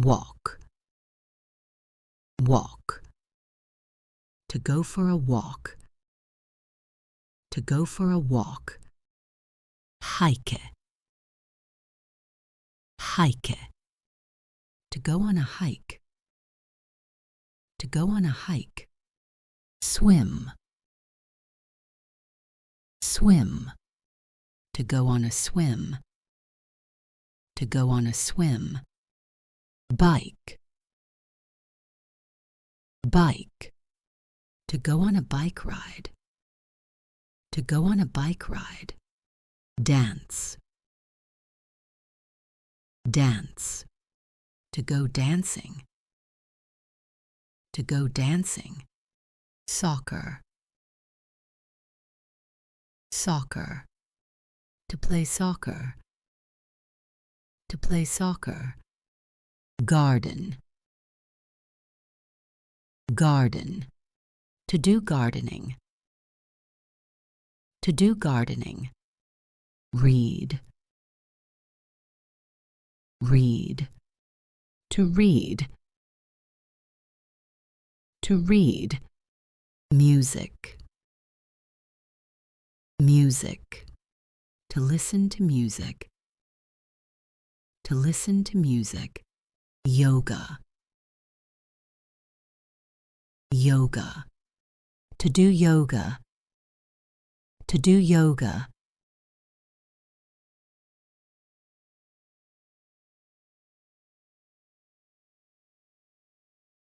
walk, walk. To go for a walk, to go for a walk. Hike, hike. To go on a hike, to go on a hike. Swim, swim. To go on a swim, to go on a swim. Bike, bike. To go on a bike ride, to go on a bike ride. Dance, dance. To go dancing, to go dancing. Soccer, soccer. To play soccer, to play soccer. Garden, garden. To do gardening, to do gardening. Read, read. To read, to read. Music, music. To listen to music, to listen to music. Yoga, yoga. To do yoga, to do yoga.